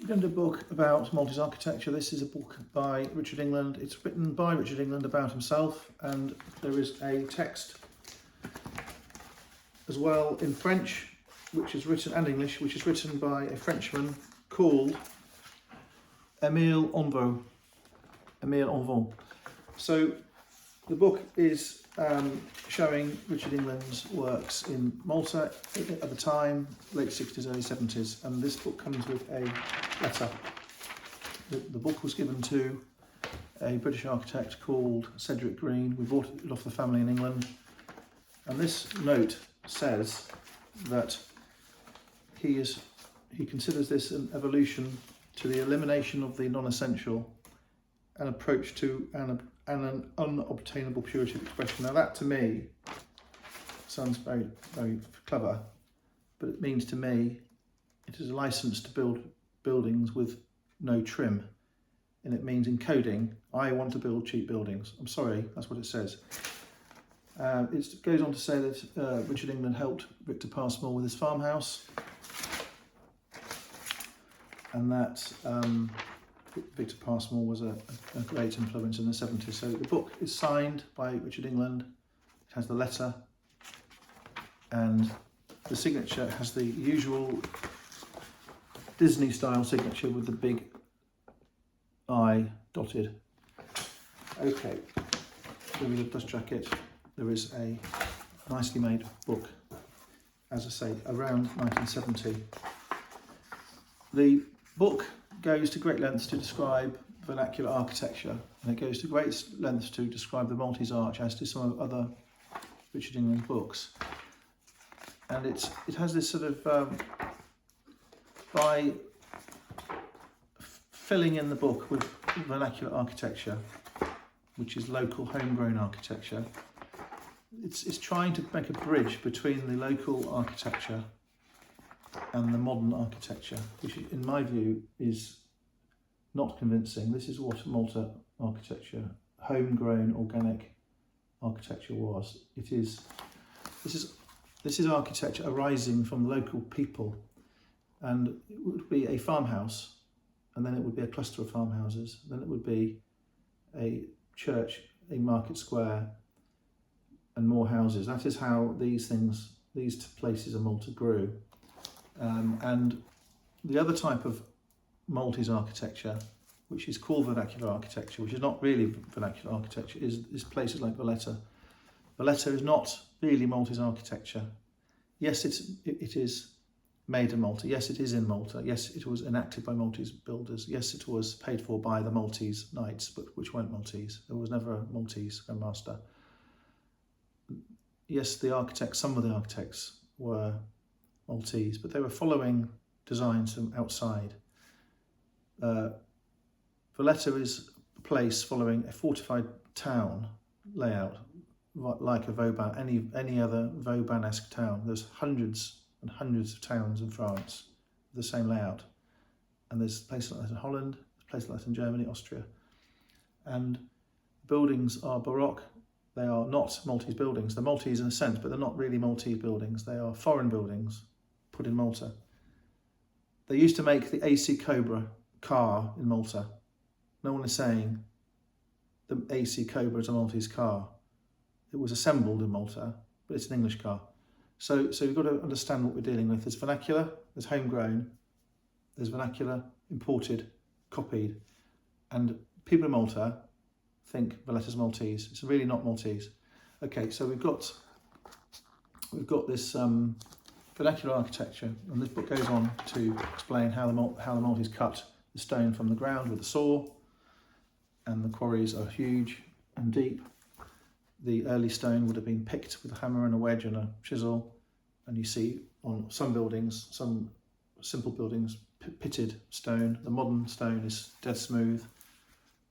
We're going to do a book about Maltese architecture. This is a book by Richard England. It's written by Richard England about himself, and there is a text as well in French, which is written, and English, which is written by a Frenchman called Émile Envaux. Émile Envaux. So the book is showing Richard England's works in Malta at the time, late 60s, early 70s, and this book comes with a letter. The book was given to a British architect called Cedric Green. We bought it off the family in England, and this note says that he considers this an evolution to the elimination of the non-essential, an approach to an unobtainable purity of expression. Now that to me sounds very, very clever, but it means to me it is a license to build buildings with no trim. And it means in coding, I want to build cheap buildings. I'm sorry, that's what it says. It goes on to say that Richard England helped Victor Passmore with his farmhouse, and that Victor Passmore was a great influence in the 70s. So the book is signed by Richard England. It has the letter, and the signature has the usual Disney style signature with the big I dotted. Okay, there is a dust jacket. There is a nicely made book, as I say, around 1970. The book goes to great lengths to describe vernacular architecture, and it goes to great lengths to describe the Maltese arch, as do some of other Richard England books. And it has this sort of, by filling in the book with vernacular architecture, which is local homegrown architecture, it's trying to make a bridge between the local architecture and the modern architecture, which in my view is not convincing. This is what Malta architecture, homegrown organic architecture was. This is architecture arising from local people, and it would be a farmhouse, and then it would be a cluster of farmhouses, then it would be a church, a market square, and more houses. That is how these places of Malta grew. And the other type of Maltese architecture, which is called vernacular architecture, which is not really vernacular architecture, is places like Valletta. Valletta is not really Maltese architecture. Yes, it is made in Malta. Yes, it is in Malta. Yes, it was enacted by Maltese builders. Yes, it was paid for by the Maltese knights, but which weren't Maltese. There was never a Maltese Grand Master. Yes, some of the architects were Maltese, but they were following designs from outside. Valletta is a place following a fortified town layout, like a Vauban, any other Vauban-esque town. There's hundreds and hundreds of towns in France with the same layout, and there's places like that in Holland, places like that in Germany, Austria, and buildings are Baroque. They are not Maltese buildings. They're Maltese in a sense, but they're not really Maltese buildings. They are foreign buildings put in Malta. They used to make the AC Cobra car in Malta. No one is saying the AC Cobra is a Maltese car. It was assembled in Malta, but it's an English car. So you've got to understand what we're dealing with. There's vernacular, there's homegrown, there's vernacular, imported, copied, and people in Malta think Valletta's Maltese. It's really not Maltese. Okay, so we've got this vernacular architecture, and this book goes on to explain how the Maltese cut the stone from the ground with a saw, and the quarries are huge and deep. The early stone would have been picked with a hammer and a wedge and a chisel, and you see on some buildings, some simple buildings, pitted stone. The modern stone is dead smooth,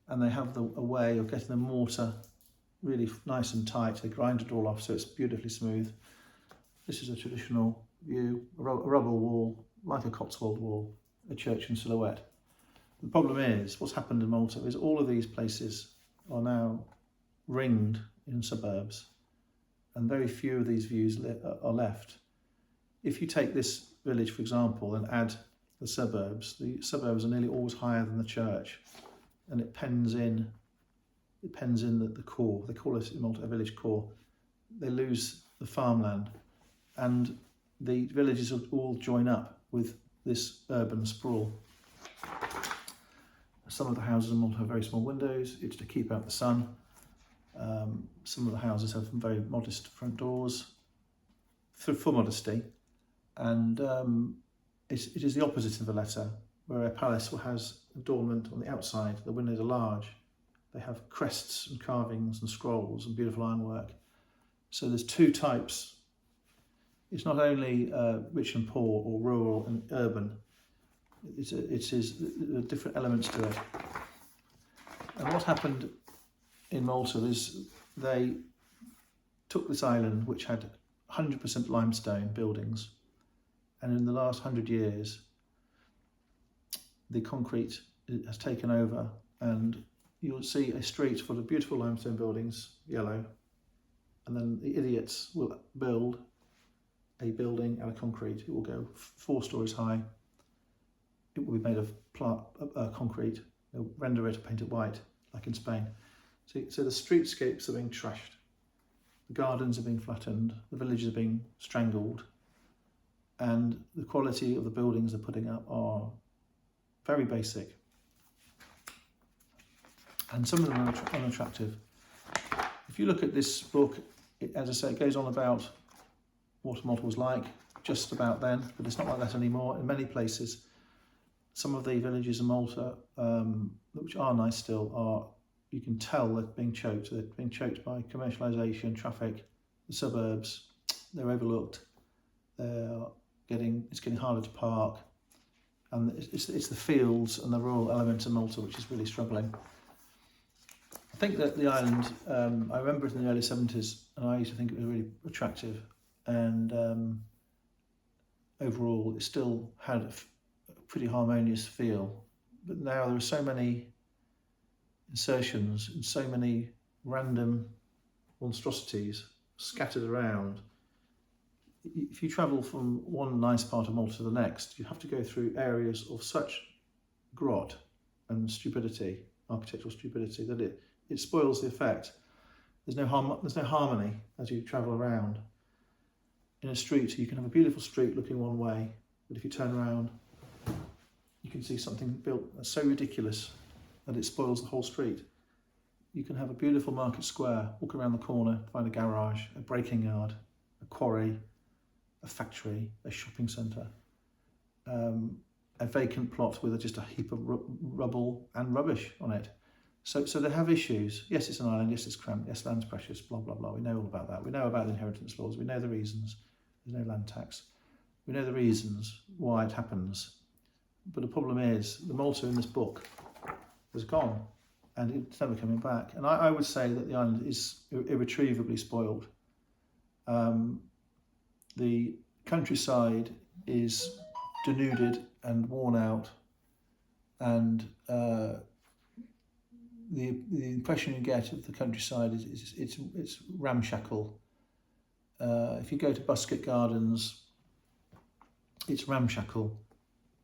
and they have a way of getting the mortar really nice and tight. They grind it all off so it's beautifully smooth. This is a traditional view, a rubble wall, like a Cotswold wall, a church in silhouette. The problem is, what's happened in Malta is all of these places are now ringed in suburbs, and very few of these views are left. If you take this village, for example, and add the suburbs are nearly always higher than the church, and it pens in the core. They call it in Malta a village core. They lose the farmland, and the villages all join up with this urban sprawl. Some of the houses in Malta have very small windows. It's to keep out the sun. Some of the houses have very modest front doors, for modesty, and it is the opposite of Valletta, where a palace has adornment on the outside. The windows are large. They have crests and carvings and scrolls and beautiful ironwork. So there's two types. It's not only rich and poor, or rural and urban. There are different elements to it. And what happened in Malta is they took this island, which had 100% limestone buildings, and in the last 100 years the concrete has taken over, and you'll see a street full of beautiful limestone buildings, yellow, and then the idiots will build a building out of concrete. It will go 4 stories high. It will be made of concrete. They'll render it, paint it white, like in Spain. So the streetscapes are being trashed. The gardens are being flattened. The villages are being strangled. And the quality of the buildings they're putting up are very basic. And some of them are unattractive. If you look at this book, as I say, it goes on about what Malta was like just about then, but it's not like that anymore. In many places, some of the villages in Malta, which are nice still, you can tell they're being choked. They're being choked by commercialisation, traffic, the suburbs. They're overlooked. It's getting harder to park, and it's the fields and the rural element of Malta which is really struggling. I think that the island, I remember it in the early 70s, and I used to think it was really attractive, and overall it still had a pretty harmonious feel. But now there are so many insertions and so many random monstrosities scattered around. If you travel from one nice part of Malta to the next, you have to go through areas of such grot and stupidity, architectural stupidity, that it spoils the effect. There's no harmony as you travel around. In a street, you can have a beautiful street looking one way, but if you turn around, you can see something built that's so ridiculous that it spoils the whole street. You can have a beautiful market square, walk around the corner, find a garage, a breaking yard, a quarry, a factory, a shopping centre, a vacant plot with just a heap of rubble and rubbish on it. So they have issues. Yes, it's an island. Yes, it's cramped. Yes, land's precious. Blah blah blah. We know all about that. We know about the inheritance laws. We know the reasons. There's no land tax. We know the reasons why it happens. But the problem is, the Malta in this book has gone, and it's never coming back. And I would say that the island is irretrievably spoiled. The countryside is denuded and worn out, and the impression you get of the countryside is it's ramshackle. If you go to Busket Gardens, it's ramshackle.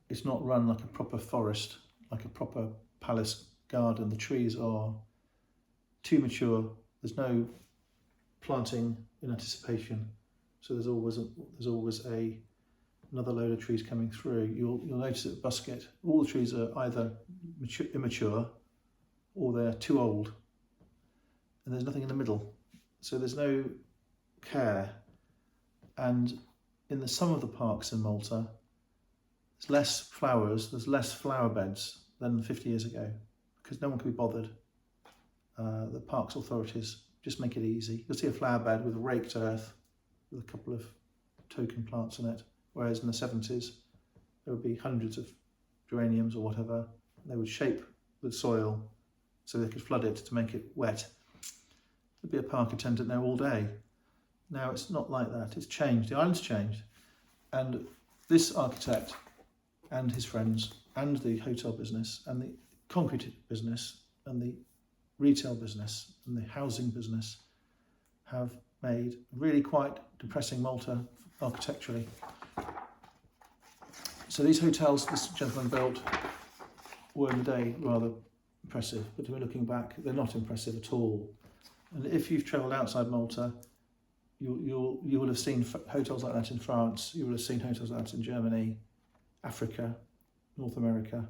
It's not run like a proper forest, like a proper palace garden. The trees are too mature. There's no planting in anticipation, so there's always another load of trees coming through. You'll notice at Busket, all the trees are either immature or they're too old, and there's nothing in the middle. So there's no care. And in some of the parks in Malta, there's less flowers, there's less flower beds than 50 years ago, because no one can be bothered. The parks authorities just make it easy. You'll see a flower bed with raked earth with a couple of token plants in it, whereas in the 70s there would be hundreds of geraniums or whatever. They would shape the soil so they could flood it to make it wet. There'd be a park attendant there all day. Now it's not like that. It's changed. The island's changed. And this architect and his friends and the hotel business and the concrete business and the retail business and the housing business have made really quite depressing Malta architecturally. So these hotels this gentleman built were in the day rather impressive, but we're looking back, they're not impressive at all. And if you've travelled outside Malta, you will have seen hotels like that in France, you will have seen hotels like that in Germany, Africa, North America,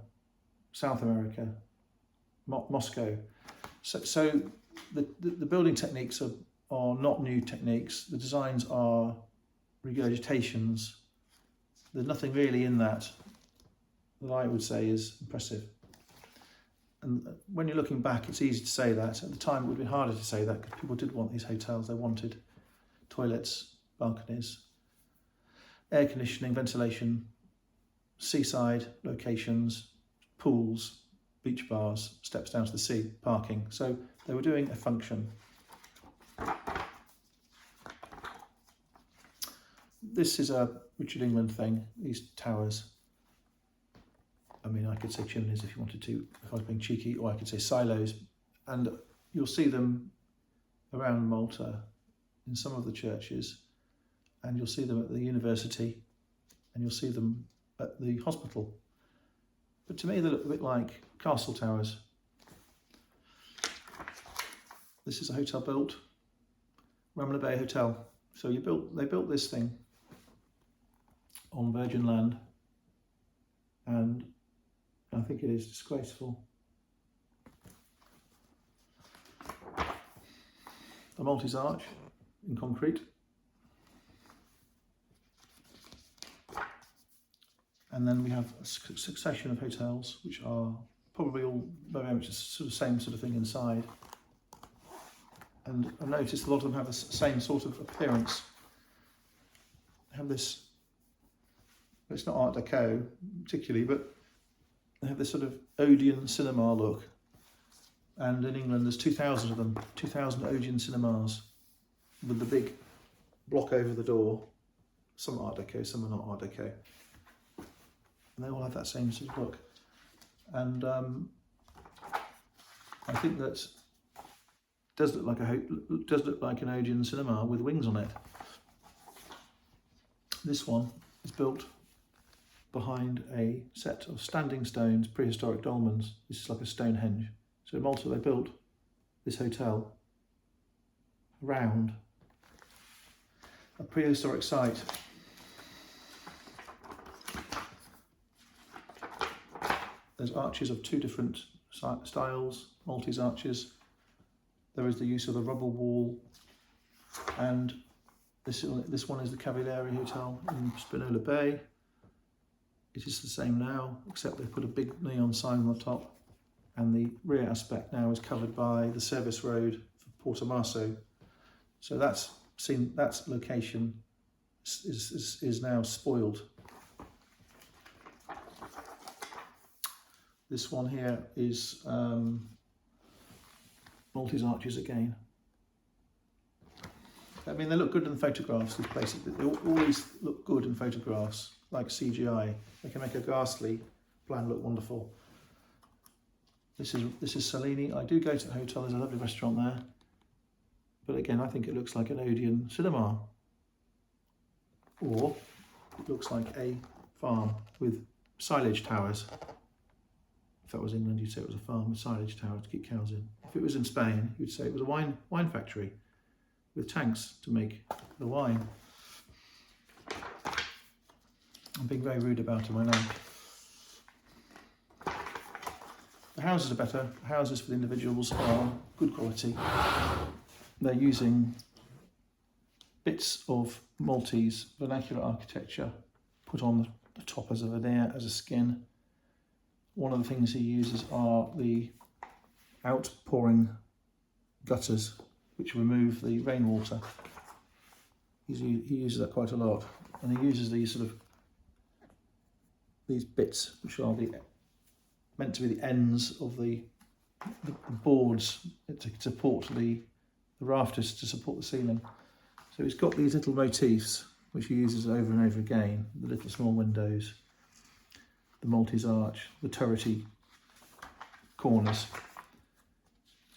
South America, Moscow. So the building techniques are not new techniques. The designs are regurgitations. There's nothing really in that I would say is impressive. And when you're looking back, it's easy to say that. At the time, it would be harder to say that because people did want these hotels. They wanted toilets, balconies, air conditioning, ventilation, seaside locations, pools, beach bars, steps down to the sea, parking. So they were doing a function. This is a Richard England thing, these towers. I mean, I could say chimneys if you wanted to, if I was being cheeky, or I could say silos. And you'll see them around Malta in some of the churches, and you'll see them at the university, and you'll see them at the hospital. But to me, they look a bit like castle towers. This is a hotel built, Ramla Bay Hotel. So they built this thing on virgin land, and I think it is disgraceful. The Maltese arch in concrete. And then we have a succession of hotels, which are probably all very much the sort of same sort of thing inside. And I've noticed a lot of them have the same sort of appearance. They have this, it's not Art Deco particularly, but they have this sort of Odeon cinema look. And in England, there's 2,000 of them, 2,000 Odeon cinemas with the big block over the door. Some are Art Deco, some are not Art Deco. And they all have that same sort of look. And I think that does look like an Odeon cinema with wings on it. This one is built behind a set of standing stones, prehistoric dolmens. This is like a Stonehenge. So in Malta they built this hotel around a prehistoric site. There's arches of two different styles, Maltese arches. There is the use of the rubble wall, and this one is the Cavalieri Hotel in Spinola Bay. It is the same now, except they put a big neon sign on the top, and the rear aspect now is covered by the service road for Portomaso. So that location is now spoiled. This one here is Maltese arches again. I mean, they look good in the photographs, these places. They always look good in photographs, like CGI. They can make a ghastly plan look wonderful. This is Salini. I do go to the hotel, there's a lovely restaurant there. But again, I think it looks like an Odeon cinema. Or it looks like a farm with silage towers. If that was England, you'd say it was a farm with silage towers to keep cows in. If it was in Spain, you'd say it was a wine factory with tanks to make the wine. I'm being very rude about them, I know. The houses are better. The houses for the individuals are good quality. They're using bits of Maltese vernacular architecture put on the top as a veneer, as a skin. One of the things he uses are the outpouring gutters, which remove the rainwater. He uses that quite a lot, and he uses these bits, which are meant to be the ends of the boards to support the rafters to support the ceiling. So he's got these little motifs which he uses over and over again: the little small windows, the Maltese arch, the turrety corners,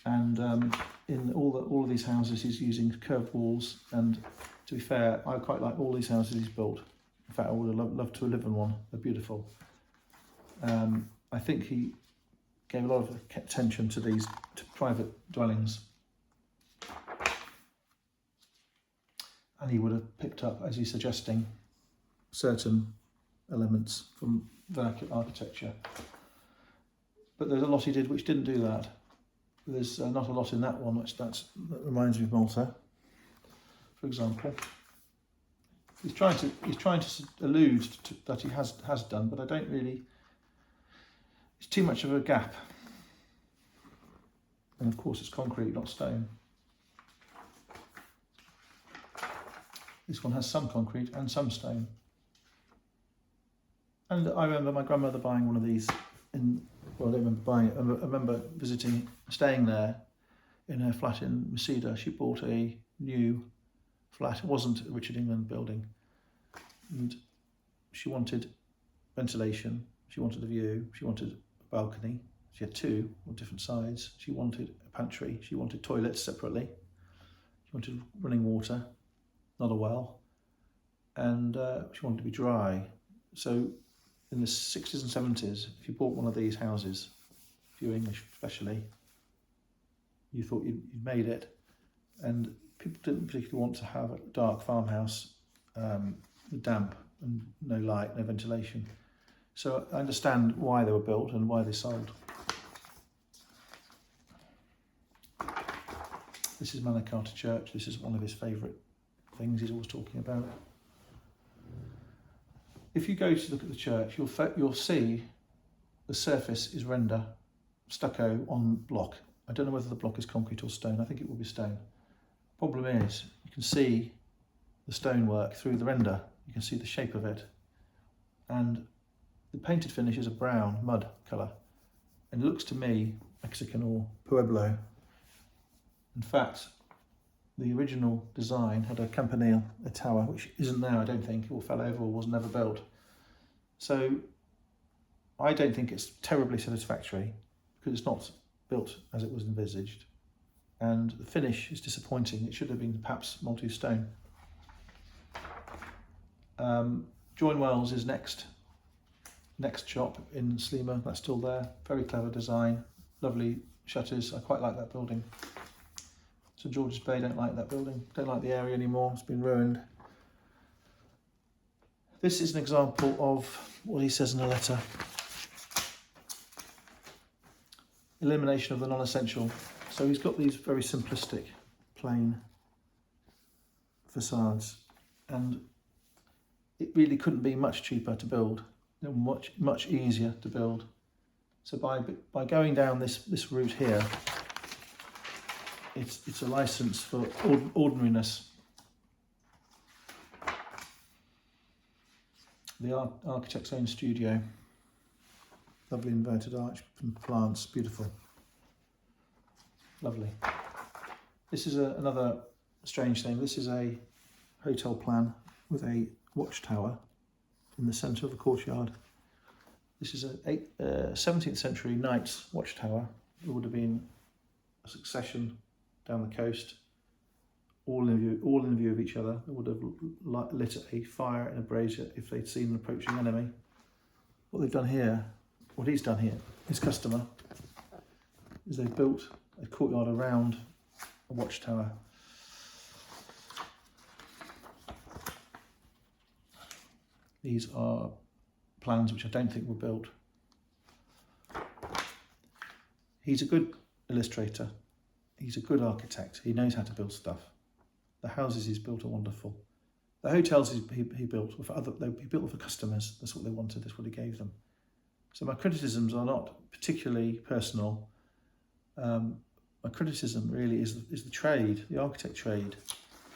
and in all of these houses he's using curved walls. And to be fair, I quite like all these houses he's built. In fact, I would have loved to live in one. They're beautiful. I think he gave a lot of attention to these private dwellings. And he would have picked up, as he's suggesting, certain elements from vernacular architecture. But there's a lot he did which didn't do that. There's not a lot in that one, that reminds me of Malta, for example. He's trying to allude to that he has done, but I don't really. It's too much of a gap. And of course, it's concrete, not stone. This one has some concrete and some stone. And I remember my grandmother buying one of these I don't remember buying it. I remember staying there in her flat in Reseda. She bought a new flat. It wasn't a Richard England building. And she wanted ventilation. She wanted a view. She wanted a balcony. She had two on different sides. She wanted a pantry. She wanted toilets separately. She wanted running water, not a well. And she wanted to be dry. So in the 60s and 70s, if you bought one of these houses, if you're English especially, you thought you'd made it. And people didn't particularly want to have a dark farmhouse with damp and no light, no ventilation. So I understand why they were built and why they sold. This is Manor-Carter Church. This is one of his favourite things he's always talking about. If you go to look at the church, you'll see the surface is render, stucco on block. I don't know whether the block is concrete or stone. I think it will be stone. Problem is, you can see the stonework through the render. You can see the shape of it. And the painted finish is a brown mud colour. And it looks to me Mexican or Pueblo. In fact, the original design had a campanile, a tower, which isn't there, I don't think, or fell over or was never built. So I don't think it's terribly satisfactory because it's not built as it was envisaged. And the finish is disappointing. It should have been perhaps Maltese stone. Joinwell's is next shop in Sleemer. That's still there. Very clever design, lovely shutters. I quite like that building. St George's Bay, don't like that building. Don't like the area anymore. It's been ruined. This is an example of what he says in a letter. Elimination of the non-essential. So he's got these very simplistic, plain facades, and it really couldn't be much cheaper to build, much easier to build. So by going down this route here, it's a license for ordinariness. The architect's own studio. Lovely inverted arch and plants, beautiful. Lovely. This is another strange thing. This is a hotel plan with a watchtower in the centre of the courtyard. This is a 17th century knight's watchtower. It would have been a succession down the coast, all in view of each other. They would have lit a fire in a brazier if they'd seen an approaching enemy. What he's done here, his customer, is they've built a courtyard around a watchtower. These are plans which I don't think were built. He's a good illustrator. He's a good architect. He knows how to build stuff. The houses he's built are wonderful. The hotels he built were he built for customers. That's what they wanted. That's what he gave them. So my criticisms are not particularly personal. My criticism really is the trade, the architect trade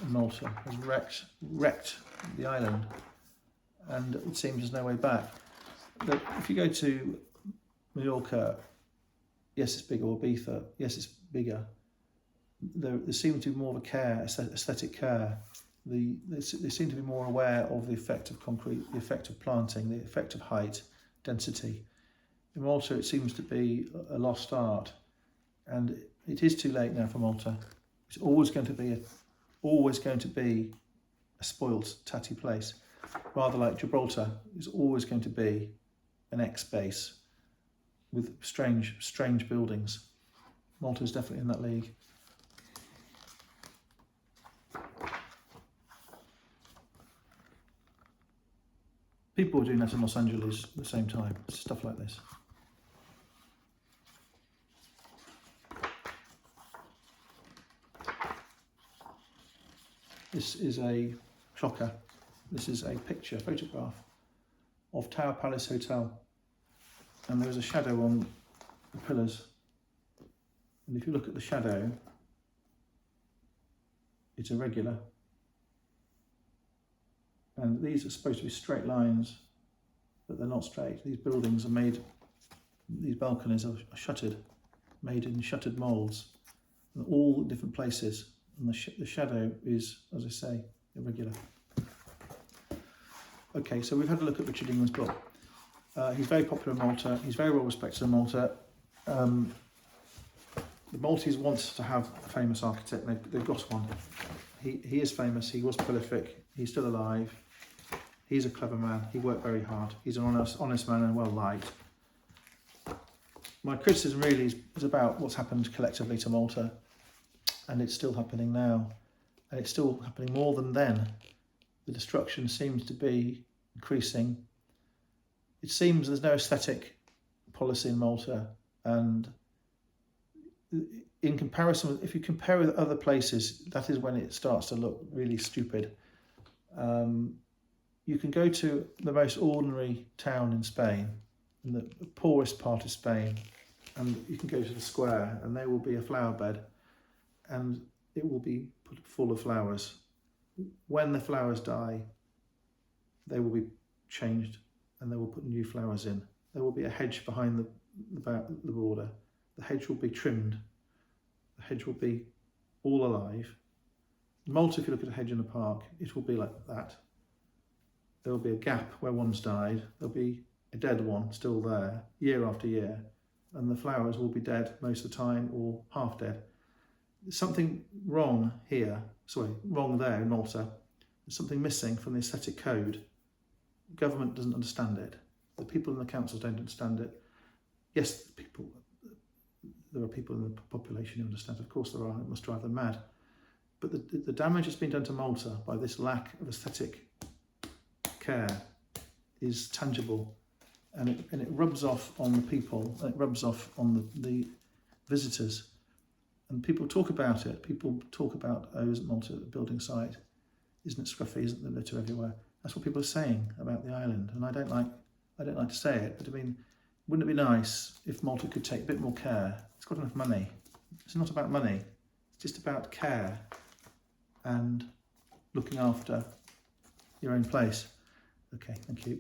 in Malta has wrecked the island, and it seems there's no way back. But if you go to Mallorca, yes, it's bigger, or Ibiza, yes, it's bigger. There seems to be more of a care, aesthetic care. They seem to be more aware of the effect of concrete, the effect of planting, the effect of height, density. In Malta, it seems to be a lost art, and it is too late now for Malta. It's always going to be a spoilt, tatty place. rather like Gibraltar, is always going to be an ex-base with strange buildings. Malta is definitely in that league. People were doing that in Los Angeles at the same time, stuff like this. This is a shocker. This is a photograph of Tower Palace Hotel. And there's a shadow on the pillars. And if you look at the shadow, it's irregular. And these are supposed to be straight lines, but they're not straight. These buildings are made, these balconies are shuttered, made in shuttered moulds, in all different places. And the shadow is, as I say, irregular. Okay, so we've had a look at Richard England's book. He's very popular in Malta. He's very well respected in Malta. The Maltese wants to have a famous architect. They've got one. He is famous. He was prolific. He's still alive. He's a clever man. He worked very hard. He's an honest man and well liked. My criticism really is about what's happened collectively to Malta, and it's still happening now, and it's still happening more than then. The destruction seems to be increasing. It seems there's no aesthetic policy in Malta, and in comparison, if you compare with other places, that is when it starts to look really stupid. You can go to the most ordinary town in Spain, in the poorest part of Spain, and you can go to the square and there will be a flower bed and it will be full of flowers. When the flowers die, they will be changed and they will put new flowers in. There will be a hedge behind the border. The hedge will be trimmed. The hedge will be all alive. In Malta, if you look at a hedge in a park, it will be like that. There will be a gap where one's died. There'll be a dead one still there, year after year, and the flowers will be dead most of the time or half dead. There's something wrong here, wrong there in Malta. There's something missing from the aesthetic code. The government doesn't understand it. The people in the councils don't understand it. Yes, there are people in the population who understand. Of course there are, it must drive them mad. But the damage that's been done to Malta by this lack of aesthetic care is tangible, and it rubs off on the people, and it rubs off on the visitors. And people talk about it. People talk about, oh, isn't Malta a building site? Isn't it scruffy? Isn't there litter everywhere? That's what people are saying about the island, and I don't like to say it, but I mean, wouldn't it be nice if Malta could take a bit more care? It's got enough money. It's not about money. It's just about care and looking after your own place. Okay, thank you.